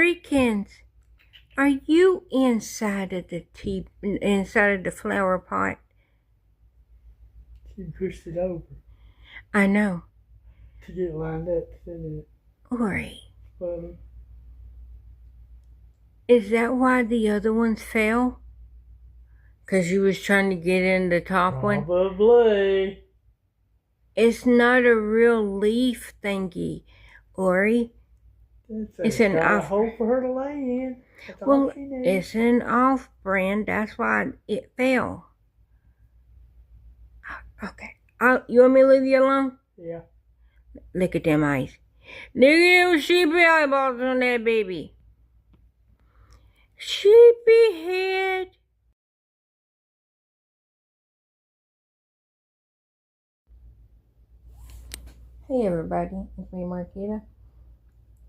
Berrykins, are you inside of the flower pot? She pushed it over I know. to get it lined up to fit in it. Ori, Funny. is that why the other ones fell? 'Cause you was trying to get in the top one? Probably. It's not a real leaf thingy, Ori. It's got a hole for her to lay in. That's all she needs. It's an off-brand. That's why it fell. Okay. You want me to leave you alone? Yeah. Look at them eyes. Look at them sheepy eyeballs on that baby. Sheepy head. Hey everybody, it's me Marquita,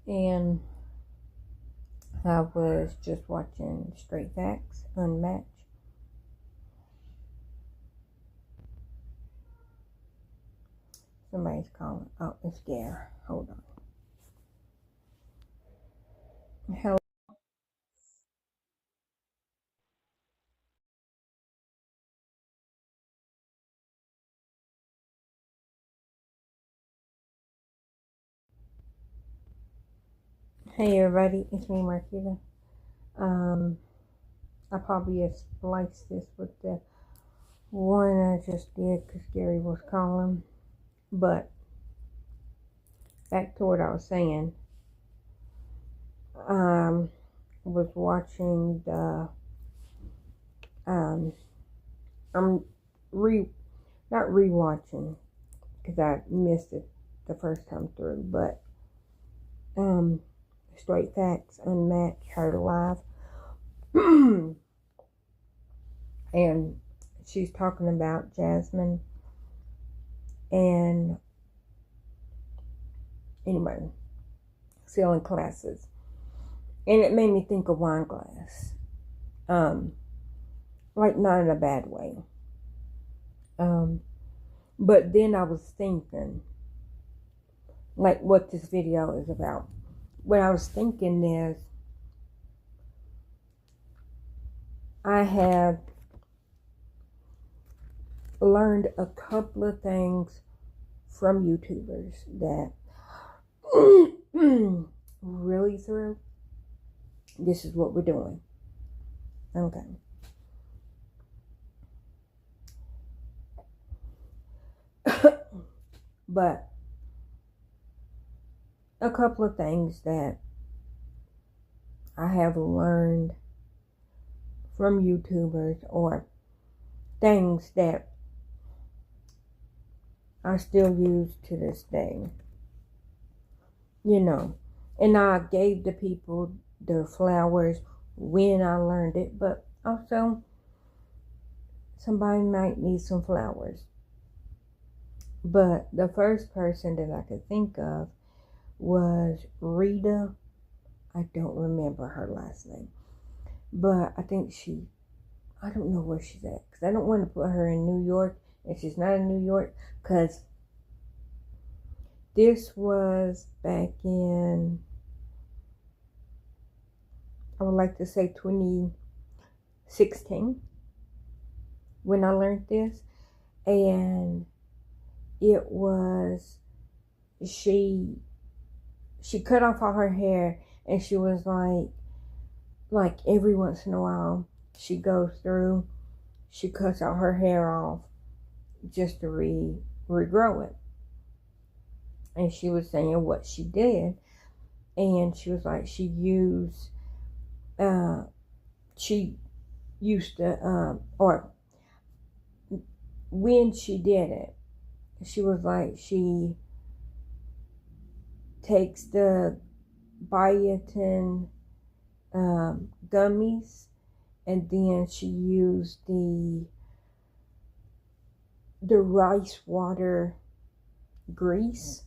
and I was just watching Straight Facts Unmatched. Somebody's calling. Oh, it's Gare. Hold on. Hello. Hey everybody, it's me Marquita. I probably have spliced this with the one I just did because Gary was calling. But back to what I was saying. Was watching the I'm not rewatching because I missed it the first time through, but Straight Facts Unmatched, Heard Alive. And she's talking about Jasmine, and anyway, selling classes, and it made me think of Wine Glass, like not in a bad way, but then I was thinking like what this video is about. What I was thinking is I have learned a couple of things from YouTubers that really through. This is what we're doing. Okay. But a couple of things that I have learned from YouTubers, or things that I still use to this day. You know, and I gave the people their flowers when I learned it, but also somebody might need some flowers. But the first person that I could think of was Rita. I don't remember her last name, but I think I don't know where she's at, because I don't want to put her in New York, and she's not in New York, because this was back in, I would like to say 2016, when I learned this. And it was, she cut off all her hair, and she was like every once in a while she goes through, she cuts all her hair off just to regrow it. And she was saying what she did, and she was like she used to or when she did it, she was like she takes the biotin gummies, and then she used the rice water grease,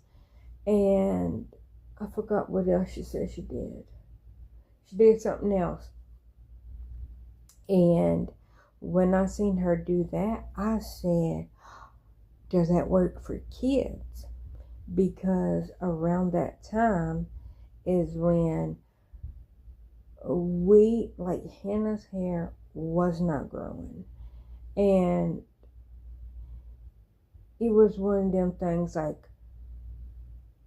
and I forgot what else she said she did. She did something else. And when I seen her do that, I said, does that work for kids? Because around that time is when Hannah's hair was not growing. And it was one of them things like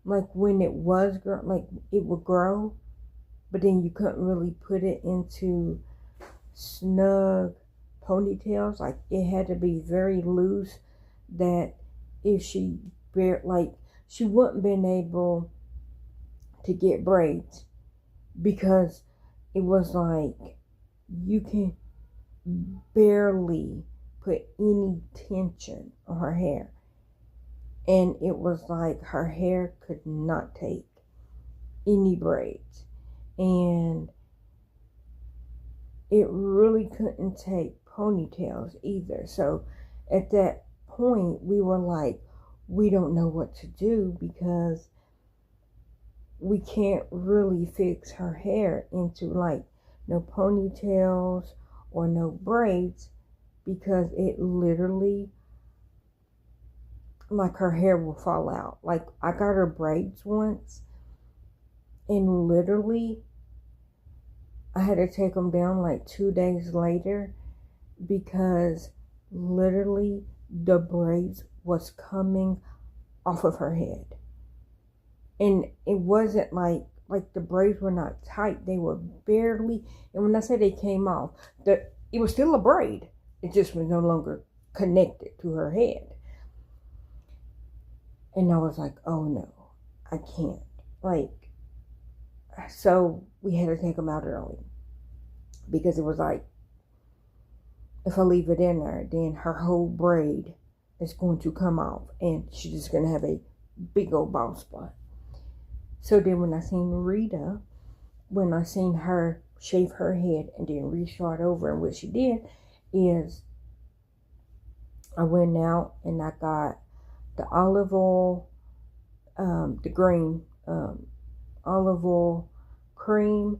when it was it would grow, but then you couldn't really put it into snug ponytails. Like it had to be very loose, that if she she wouldn't been able to get braids, because it was like you can barely put any tension on her hair. And it was like her hair could not take any braids. And it really couldn't take ponytails either. So at that point, we were like, we don't know what to do, because we can't really fix her hair into no ponytails or no braids, because it literally, her hair will fall out. I got her braids once, and literally I had to take them down 2 days later, because literally the braids was coming off of her head. And it wasn't like the braids were not tight. They were barely, and when I say they came off, it was still a braid. It just was no longer connected to her head. And I was like, oh no, I can't. So we had to take them out early, because it was if I leave it in there, then her whole braid is going to come off, and she's just going to have a big old bald spot. So then when I seen Rita, when I seen her shave her head and then restart over, and what she did is I went out and I got the olive oil, the green olive oil cream,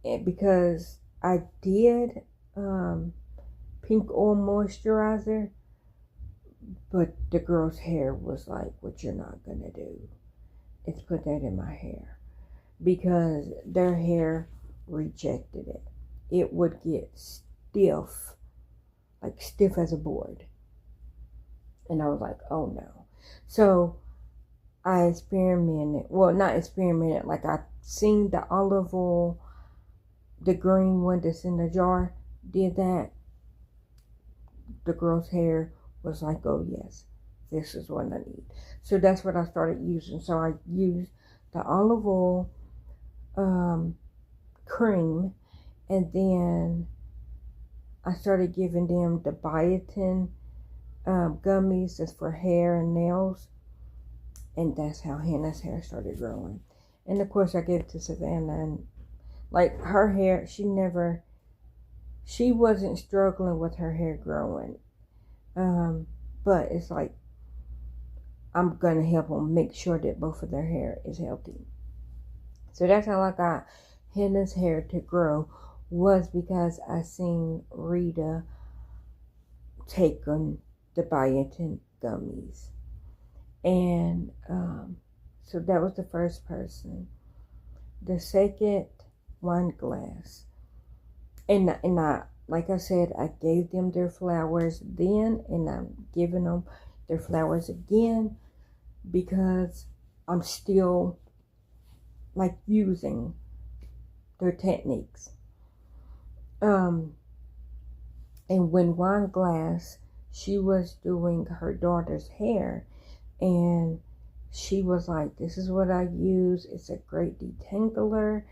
and because I did pink oil moisturizer, but the girl's hair was like, what you're not gonna do is put that in my hair, because their hair rejected it. It would get stiff, stiff as a board. And I was like, oh no. So I experimented. Well, not experimented. I seen the olive oil, the green one that's in the jar, did that. The girl's hair was like, oh yes, this is what I need. So that's what I started using. So I used the olive oil cream, and then I started giving them the biotin gummies that's for hair and nails, and that's how Hannah's hair started growing. And of course I gave it to Savannah, and her hair, she wasn't struggling with her hair growing, but it's I'm gonna help them make sure that both of their hair is healthy. So that's how I got Hannah's hair to grow, was because I seen Rita taking the biotin gummies. And so that was the first person. The second, Wine Glass. And I, like I said, I gave them their flowers then, and I'm giving them their flowers again, because I'm still using their techniques. And when Wine Glass, she was doing her daughter's hair, and she was like, this is what I use. It's a great detangler.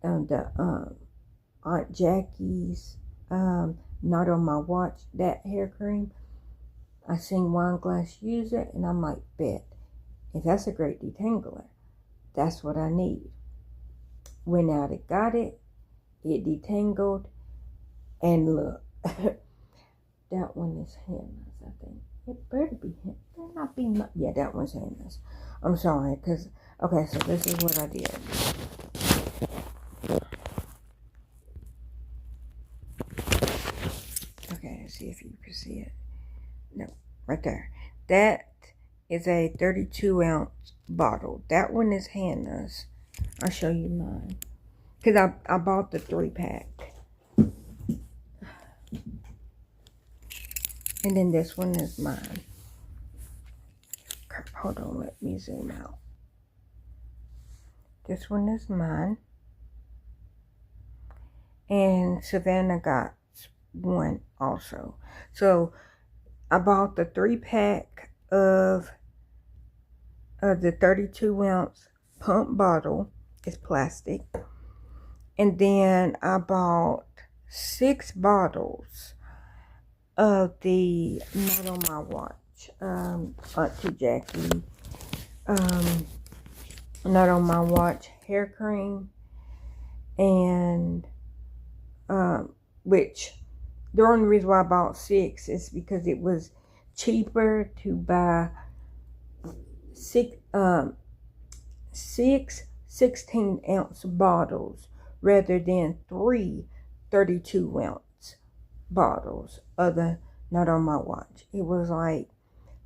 And the Aunt Jackie's Not On My Watch, that hair cream, I seen Wine Glass use it, and I'm like, bet, if that's a great detangler, that's what I need. Went out and got it. It detangled, and look, that one is Hannah's, I think. It better be Hannah's. Better not be my, yeah, that one's Hannah's. I'm sorry, because, okay, so this is what I did. Okay, let's see if you can see it. No, right there. That is a 32-ounce bottle. That one is Hannah's. I'll show you mine. because I bought the 3-pack. And then this one is mine. Hold on, let me zoom out. This one is mine. And Savannah got one also. So I bought the 3-pack of the 32-ounce pump bottle. It's plastic. And then I bought 6 bottles of the Not On My Watch, Auntie Jackie, Not On My Watch hair cream, and which the only reason why I bought 6 is because it was cheaper to buy 6 16-ounce bottles rather than 3 32-ounce bottles of the Not On My Watch. It was like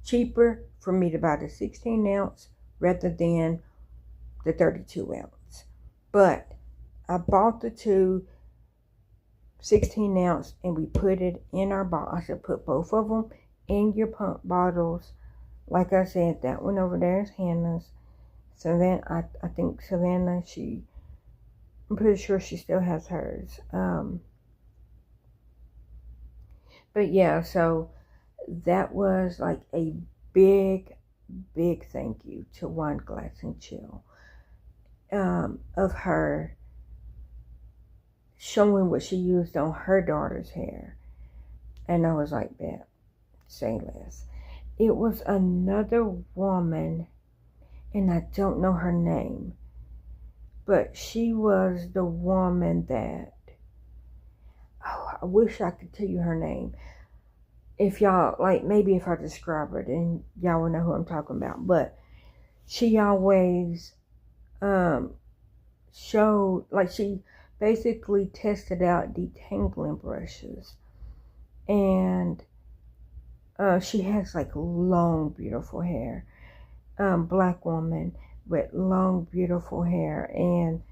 cheaper for me to buy the 16-ounce rather than the 32-ounce. But I bought the 2 16-ounce and we put it in our bottle. I should put both of them in your pump bottles. Like I said, that one over there is Hannah's. Savannah, I think Savannah, I'm pretty sure she still has hers. But yeah, so that was like a big thank you to Wine Glass and Chill, of her showing what she used on her daughter's hair. And I was like, that, say less. It was another woman, and I don't know her name, but she was the woman that, I wish I could tell you her name. If y'all, like, maybe if I describe her, then y'all will know who I'm talking about. But she always showed, like, she basically tested out detangling brushes. And she has, like, long, beautiful hair. Black woman with long, beautiful hair. And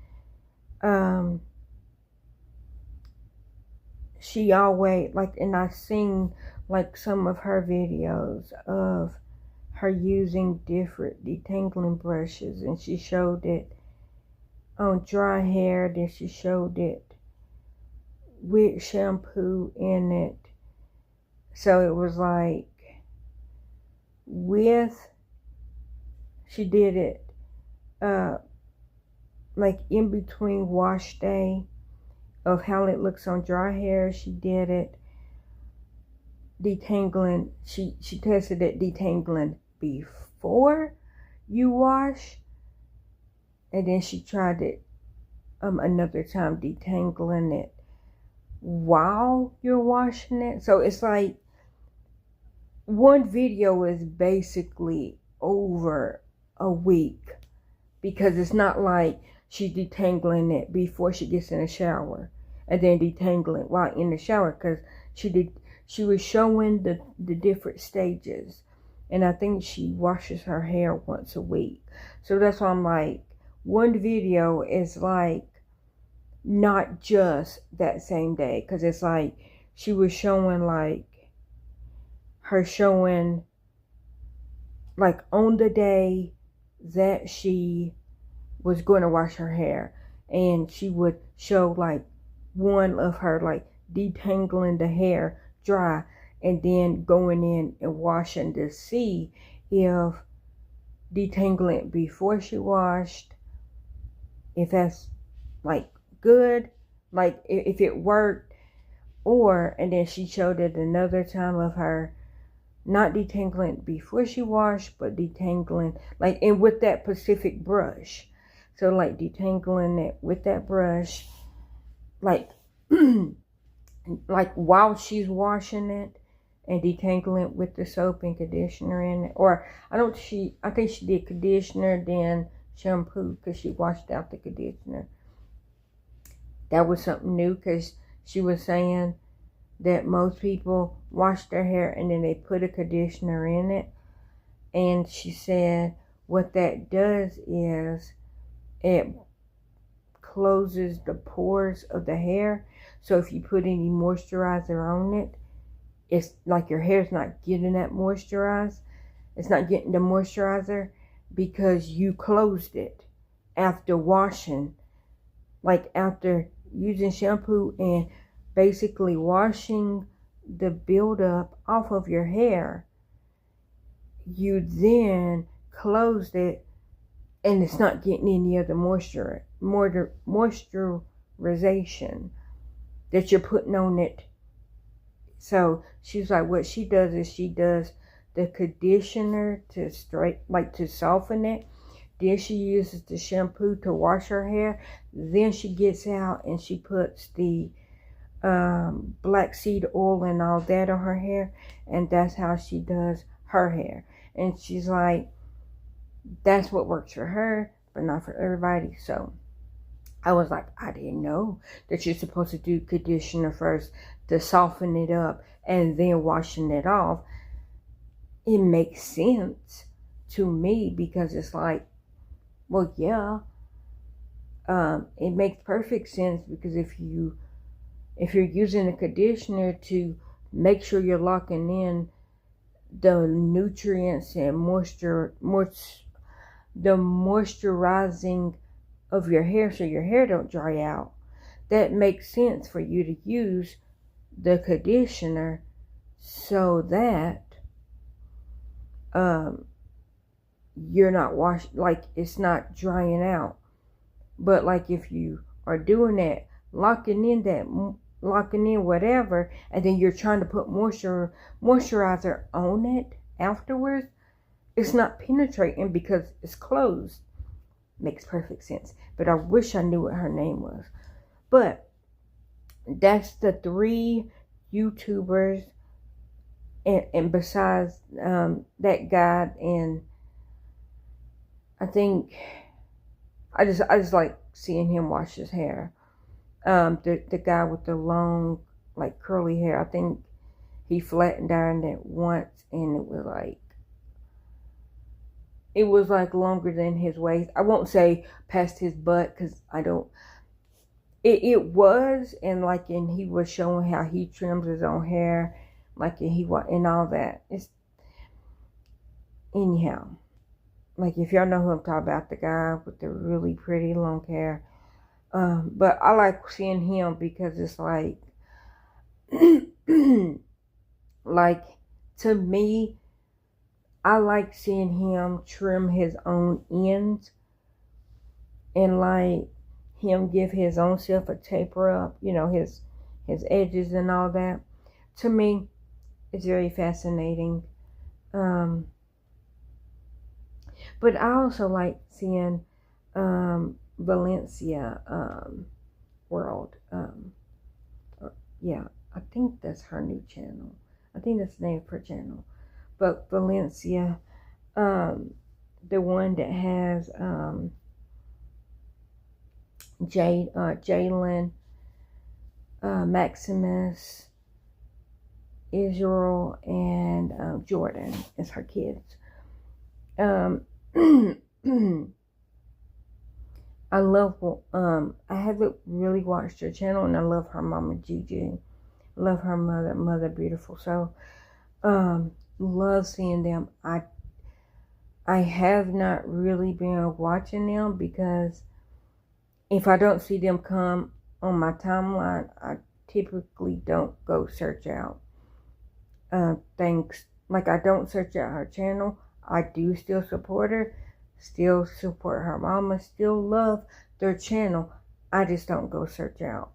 she always, like, and I've seen, like, some of her videos of her using different detangling brushes, and she showed it on dry hair, then she showed it with shampoo in it. So it was like, she did it like in between wash day of how it looks on dry hair. She did it detangling, she tested it detangling before you wash, and then she tried it another time detangling it while you're washing it. So it's like one video is basically over a week, because it's not like she's detangling it before she gets in the shower and then detangling while in the shower, because she was showing the different stages, and I think she washes her hair once a week. So that's why I'm like, one video is like not just that same day, because it's like she was showing, like, her showing, like, on the day that she was going to wash her hair, and she would show, like, one of her, like, detangling the hair dry and then going in and washing to see if detangling before she washed, if that's, like, good, like, if it worked, or, and then she showed it another time of her not detangling before she washed, but detangling, like, and with that specific brush. So, like, detangling it with that brush, like, like, while she's washing it, and detangling it with the soap and conditioner in it. Or, I think she did conditioner, then shampoo, because she washed out the conditioner. That was something new, because she was saying that most people wash their hair and then they put a conditioner in it. And she said what that does is it closes the pores of the hair. So if you put any moisturizer on it, it's like your hair's not getting that moisturized. It's not getting the moisturizer because you closed it after washing, like after using shampoo and basically washing the buildup off of your hair. You then closed it and it's not getting any of the moisturization that you're putting on it. So she's like, what she does is she does the conditioner to to soften it. Then she uses the shampoo to wash her hair. Then she gets out and she puts the black seed oil and all that on her hair. And that's how she does her hair. And she's like, that's what works for her, but not for everybody. So I was like, I didn't know that you're supposed to do conditioner first to soften it up and then washing it off. It makes sense to me because it's like, well, yeah, it makes perfect sense because if you're using a conditioner to make sure you're locking in the nutrients and the moisturizing of your hair so your hair don't dry out, that makes sense for you to use the conditioner so that you're not like it's not drying out. But like if you are doing that, locking in whatever, and then you're trying to put moisturizer on it afterwards, it's not penetrating because it's closed. Makes perfect sense. But I wish I knew what her name was. But that's the 3 YouTubers, and besides that guy, and I think I just like seeing him wash his hair. The guy with the long, like, curly hair, I think he flattened ironed it once, and it was like longer than his waist. I won't say past his butt because I don't. It was, and he was showing how he trims his own hair, and all that. It's anyhow. Like, if y'all know who I'm talking about, the guy with the really pretty long hair. But I like seeing him because it's like, like, to me, I like seeing him trim his own ends and like him give his own self a taper up, his edges and all that. To me, it's very fascinating. But I also like seeing Valencia World. Yeah, I think that's her new channel. I think that's the name of her channel. But Valencia, the one that has Jalen, Maximus, Israel, and Jordan is her kids. I love, I haven't really watched her channel, and I love her mama Gigi. Love her mother beautiful. So, love seeing them. I have not really been watching them because if I don't see them come on my timeline, I typically don't go search out things. Like, I don't search out her channel. I do still support her, still support her mama, still love their channel. I just don't go search out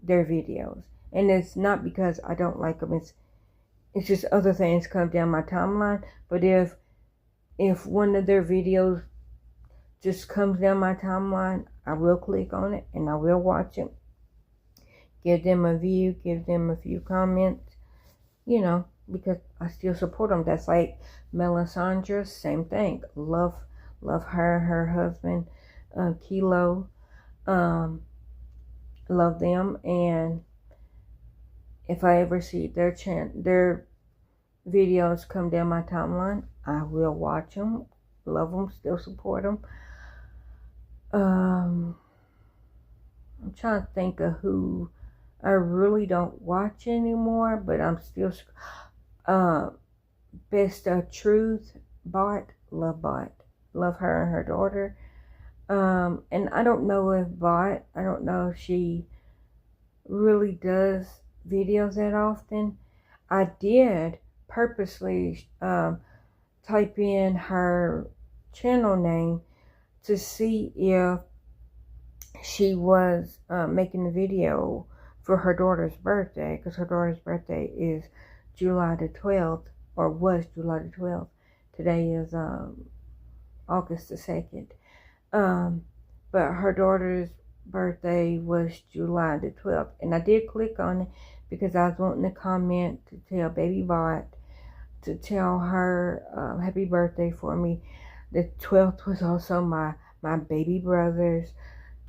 their videos. And it's not because I don't like them. It's just other things come down my timeline. But if one of their videos just comes down my timeline, I will click on it and I will watch it. Give them a view, give them a few comments, because I still support them. That's like Melisandre, same thing. Love her husband, Kilo. Love them, and if I ever see their videos come down my timeline, I will watch them. Love them, still support them. I'm trying to think of who I really don't watch anymore, but I'm still, Best of Truth, Bot, love her and her daughter. And I don't know if Bot, I don't know if she really does videos that often. I did purposely type in her channel name to see if she was making a video for her daughter's birthday, because her daughter's birthday is July the 12th, or was July the 12th. Today is August the 2nd. But her daughter's birthday was July the 12th. And I did click on it because I was wanting to comment to tell Baby Bot to tell her happy birthday for me. The 12th was also my baby brother's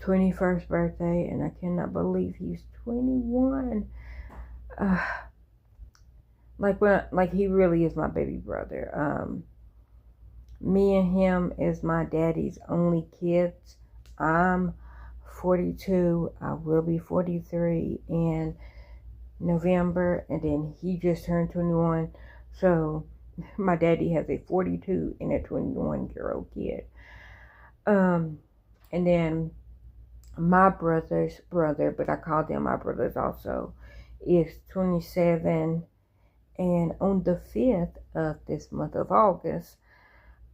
21st birthday, and I cannot believe he's 21. Like he really is my baby brother. Me and him is my daddy's only kids. I'm 42. I will be 43 in November, and then he just turned 21. So my daddy has a 42 and a 21-year-old kid. And then my brother's brother, but I call them my brothers also, is 27. And on the 5th of this month of August,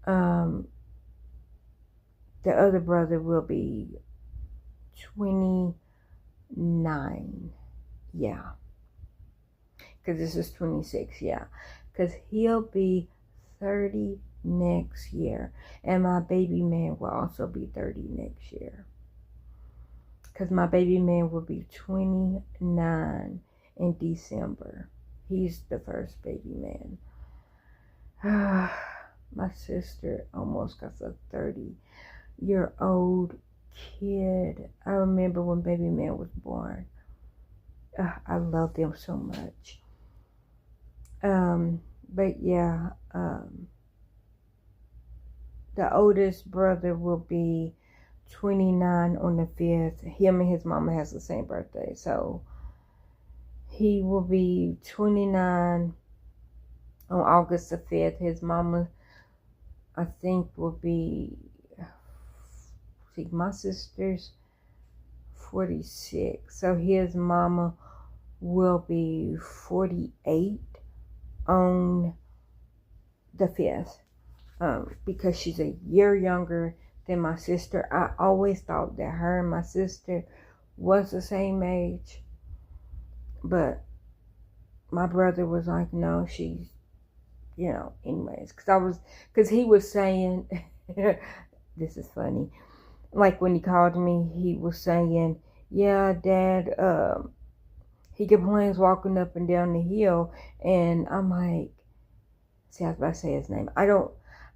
the other brother will be 29. Yeah. Because this is 26, yeah. Because he'll be 30 next year. And my baby man will also be 30 next year. Because my baby man will be 29 in December. He's the first baby man. My sister almost got a 30-year-old kid. I remember when baby man was born. I love them so much. But yeah, the oldest brother will be 29 on the 5th. Him and his mama has the same birthday, so he will be 29 on August the 5th. His mama, I think, will be, see, my sister's 46, so his mama will be 48 on the 5th, because she's a year younger than my sister. I always thought that her and my sister was the same age, but my brother was like, no, she's, anyways, because he was saying, this is funny, like when he called me, he was saying, yeah, Dad, he complains walking up and down the hill, and I'm like, see, I was about to say his name. I don't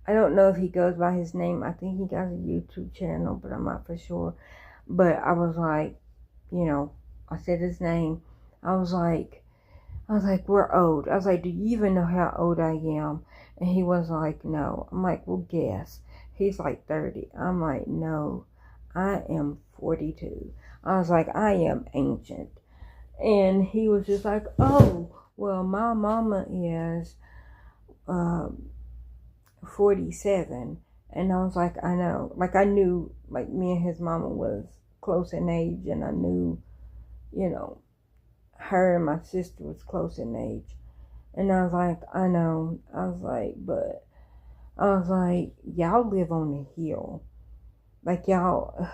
know if he goes by his name. I think he got a YouTube channel, but I'm not for sure. But I was like, I said his name. I was like, we're old. I was like, do you even know how old I am? And he was like, no. I'm like, well, guess. He's like 30. I'm like, no, I am 42. I was like, I am ancient. And he was just like, oh, well, my mama is 47. And I was like, I know. Like, I knew, like, me and his mama was close in age, and I knew, her and my sister was close in age. And I was like, I know. I was like, y'all live on the hill. Like, y'all,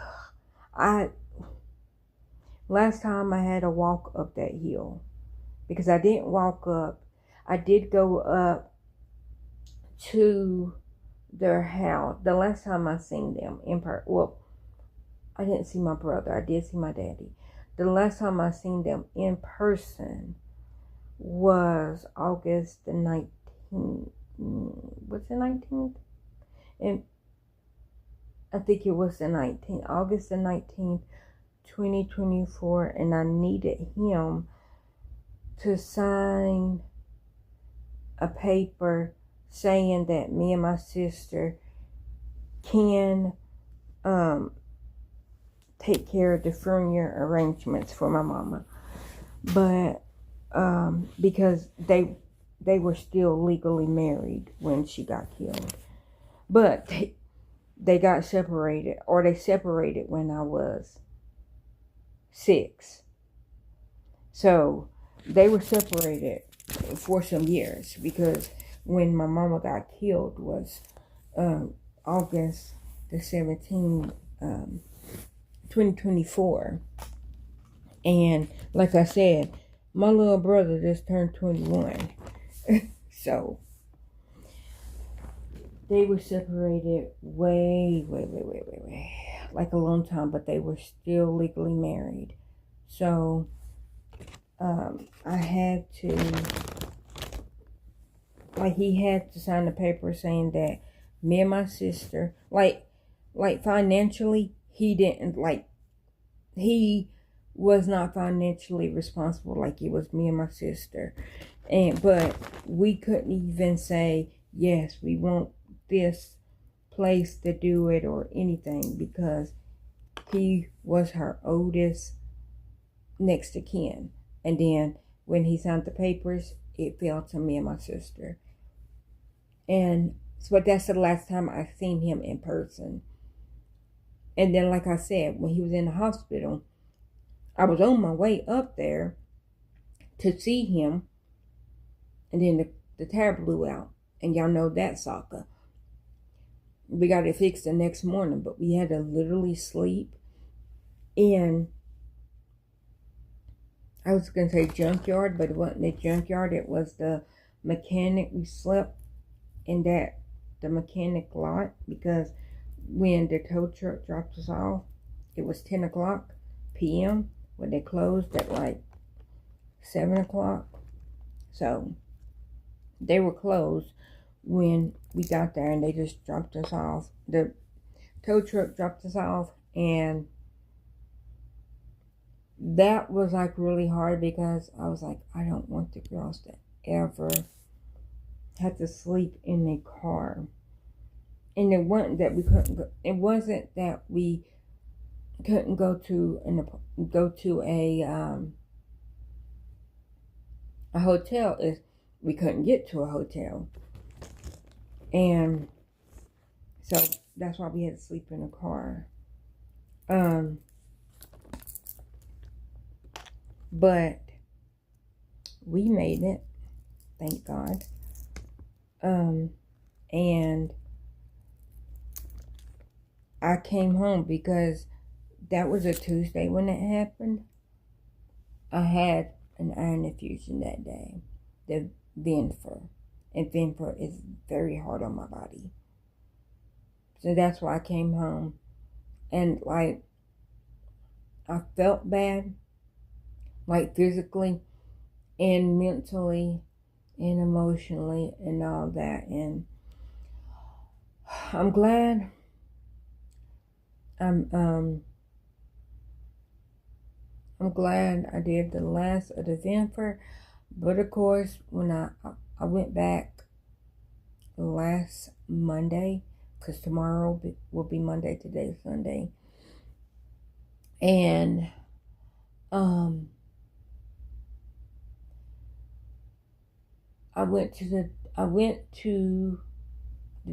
last time I had to walk up that hill, because I didn't walk up. I did go up to their house. The last time I seen them in person, well, I didn't see my brother. I did see my daddy. The last time I seen them in person was August the 19th. What's the 19th? And I think it was the 19th. August the 19th, 2024. And I needed him to sign a paper saying that me and my sister can take care of the funeral arrangements for my mama. But because they were still legally married when she got killed. But they got separated, or they separated when I was 6. So they were separated for some years, because when my mama got killed was August the 17th, 2024. And like I said, my little brother just turned 21. So they were separated way, like a long time, but they were still legally married. So I had to, like, he had to sign the paper saying that me and my sister, like financially, he didn't, like, he was not financially responsible like it was me and my sister. But we couldn't even say, yes, we want this place to do it or anything, because he was her oldest next to kin. And then when he signed the papers, it fell to me and my sister. And so that's the last time I've seen him in person. And then, like I said, when he was in the hospital, I was on my way up there to see him, and then the tire blew out. And y'all know that sucker. We got it fixed the next morning, but we had to literally sleep in, I was going to say junkyard, but it wasn't the junkyard. It was the mechanic. We slept in the mechanic lot, because when the tow truck dropped us off, it was 10 o'clock p.m. when they closed at like 7 o'clock. So they were closed when we got there, and they just dropped us off. The tow truck dropped us off, and that was like really hard, because I was like, I don't want the girls to ever have to sleep in a car. And it wasn't that we couldn't go, it wasn't that we couldn't go to a hotel. Is we couldn't get to a hotel. And so that's why we had to sleep in a car. But we made it, thank God. And I came home because that was a Tuesday when it happened. I had an iron infusion that day, the Ventfor. And Ventfor is very hard on my body. So that's why I came home. And like, I felt bad, like physically and mentally and emotionally and all that. And I'm glad I'm glad I did the last of the Ventfor. But of course, when I went back last Monday, because tomorrow will be Monday, today's Sunday. And I went to the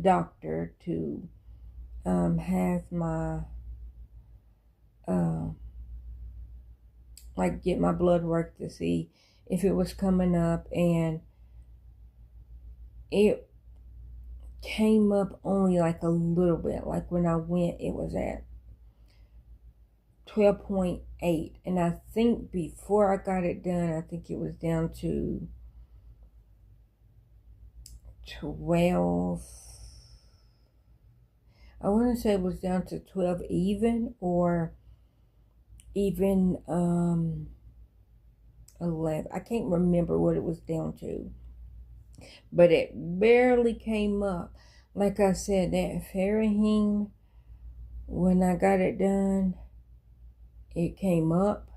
doctor to have my like get my blood work to see if it was coming up, and it came up only like a little bit. Like when I went, it was at 12.8, and I think before I got it done, I think it was down to 12. I want to say it was down to 12 even, or even 11. I can't remember what it was down to, but it barely came up. Like I said, that Ferraheme, when I got it done, it came up,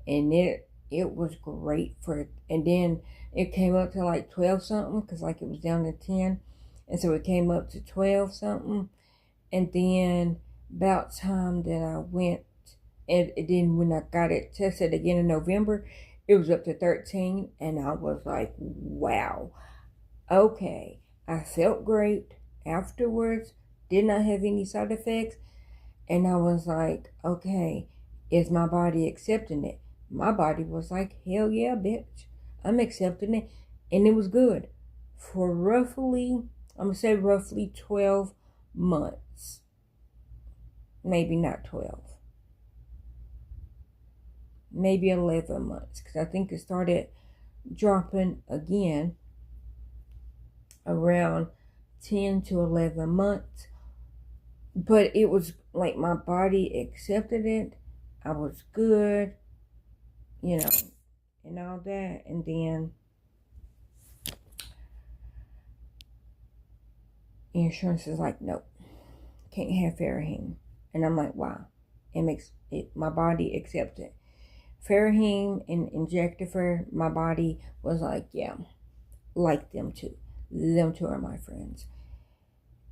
and it was great for it. And then it came up to like 12 something, because like it was down to 10, and so it came up to 12 something. And then about time that I went And then when I got it tested again in November, it was up to 13. And I was like, wow, okay. I felt great afterwards, did not have any side effects. And I was like, okay, is my body accepting it? My body was like, hell yeah, bitch. I'm accepting it. And it was good. For roughly, I'm going to say roughly 12 months. Maybe not 12. Maybe 11 months. Because I think it started dropping again around 10 to 11 months. But it was like my body accepted it. I was good, and all that. And then insurance is like, nope, can't have Farahim. And I'm like, wow, it makes it, my body accepts it. Farahim and Injectafer, my body was like, yeah, like them two. Them two are my friends.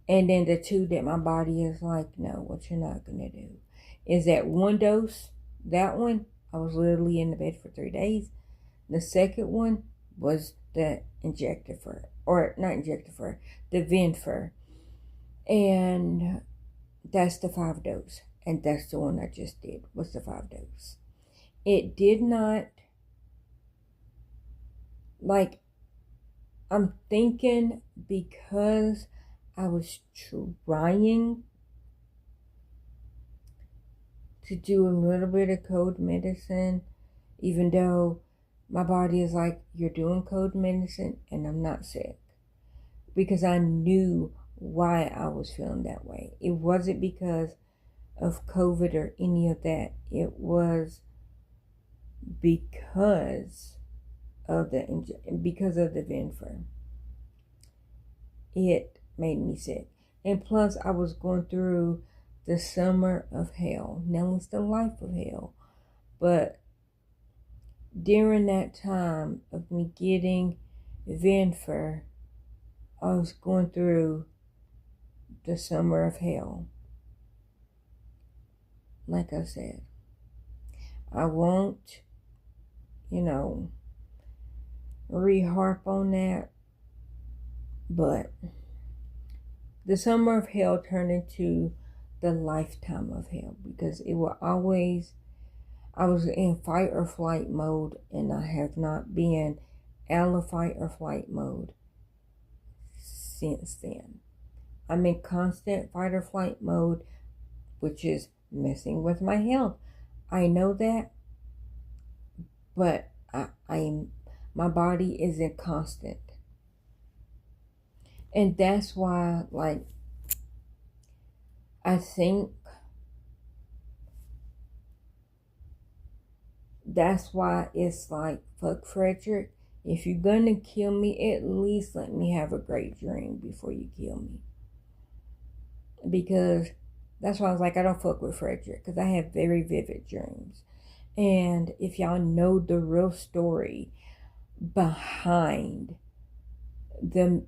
And then the two that my body is like, no, what you're not going to do is that one dose, that one, I was literally in the bed for 3 days. The second one was the Injectafer, or not Injectafer, the Ventfer. And that's the 5 dose. And that's the one I just did, was the 5 dose. It did not, like, I'm thinking because I was trying to do a little bit of cold medicine, even though my body is like, you're doing cold medicine and I'm not sick. Because I knew why I was feeling that way. It wasn't because of COVID or any of that. It was because of the Ventfer. It made me sick. And plus I was going through the summer of hell. Now it's the life of hell. But during that time of me getting Ventfer, I was going through the summer of hell. Like I said, I won't, re-harp on that, but the summer of hell turned into the lifetime of hell, because it will always, I was in fight or flight mode, and I have not been out of fight or flight mode since then. I'm in constant fight or flight mode, which is messing with my health. I know that, but my body is in constant. And that's why, like, I think that's why it's like, fuck Frederick. If you're gonna kill me, at least let me have a great dream before you kill me. Because that's why I was like, I don't fuck with Frederick, because I have very vivid dreams. And if y'all know the real story behind the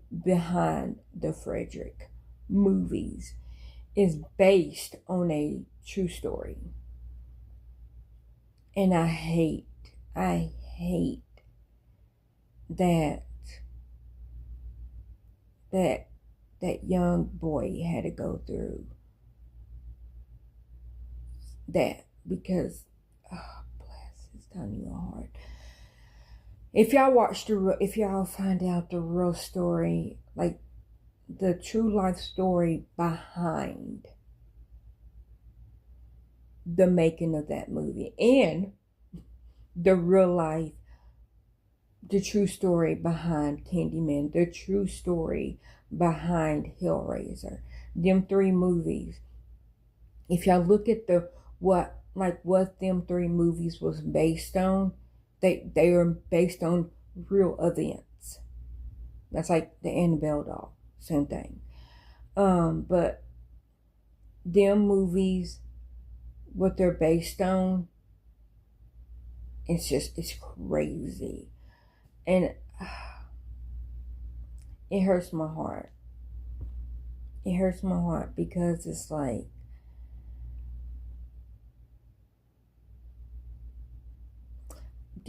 Frederick movies, is based on a true story. And I hate that young boy had to go through that, because, oh, bless his tiny little heart. If y'all find out the real story, like the true life story behind the making of that movie, and the real life, the true story behind Candyman, the true story behind Hellraiser, them 3 movies. If y'all look at what them 3 movies was based on, they are based on real events. That's like the Annabelle doll, same thing. But them movies, what they're based on, it's crazy. And it hurts my heart. It hurts my heart because it's like,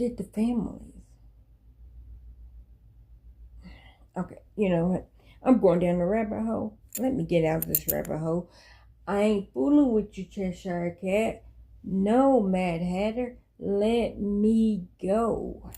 did the families. Okay, you know what? I'm going down the rabbit hole. Let me get out of this rabbit hole. I ain't fooling with you, Cheshire Cat. No, Mad Hatter. Let me go.